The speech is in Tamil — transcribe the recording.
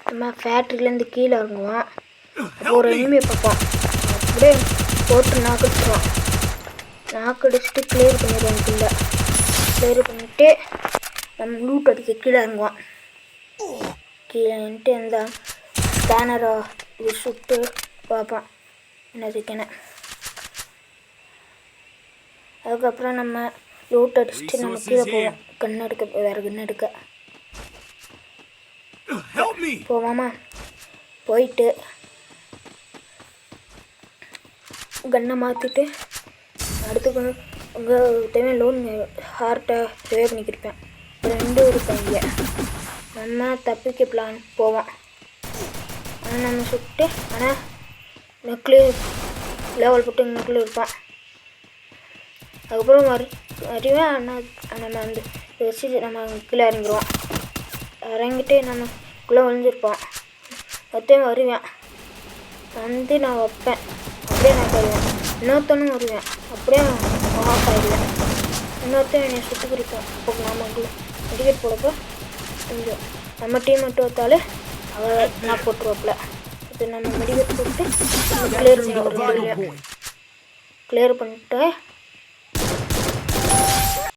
நம்ம ஃபேக்ட்ரிலேருந்து கீழே இறங்குவோம். அப்போ ஒரு எனிமையை பார்ப்போம். அப்படியே போட்டு நாக்கடிச்சிடுவோம். நாக்கடிச்சிட்டு கிளியர் பண்ணிடுவோம். கிளியர் பண்ணிவிட்டு நம்ம லூட் அடிக்க கீழே இறங்குவோம். கீழே நின்றுட்டு அந்த ஸ்கேனரை இது சுட்டு பார்ப்போம் என்னதுக்குன்னு. அதுக்கப்புறம் நம்ம லூட் அடிச்சுட்டு நம்ம கீழே போவோம். கண் எடுக்க வேறு கண் எடுக்க போவோமா. போயிட்டு கன்னை மாற்றிட்டு அடுத்து உங்கள் தேவையான லோன் ஹார்ட்டை ரிவே பண்ணிக்கிருப்பேன். 2 இருப்பாங்க. நம்ம தப்பிக்க பிளான் போவோம். ஆனால் நம்ம சுட்டு ஆனால் நெக்கில் லெவல் போட்டு நெக்கில் இருப்பான். அதுக்கப்புறம் வருவேன். ஆனால் நம்ம அந்த வச்சு நம்ம கீழே இறங்கிடுவோம். இறங்கிட்டு நம்மக்குள்ளே ஒழிஞ்சிருப்போம். ஒருத்தையும் வருவேன். வந்து நான் வைப்பேன். அப்படியே நான் போயிடுவேன். இன்னொருத்தனும் வருவேன். அப்படியே ஆஃப் ஆகிடுவேன். இன்னொருத்தன் என்னை சுட்டு பிடிப்போம். அப்போ நமக்குள்ளே மெடிக்கெட் போடப்போ கொஞ்சம் நம்ம டீம் மட்டும் வைத்தாலே அவள் நான் போட்டுருவாப்புல. இப்போ நம்ம மெடிக்கெட் போட்டு நம்ம கிளியர் பண்ணிடுவோம். கிளியர் பண்ணிட்டு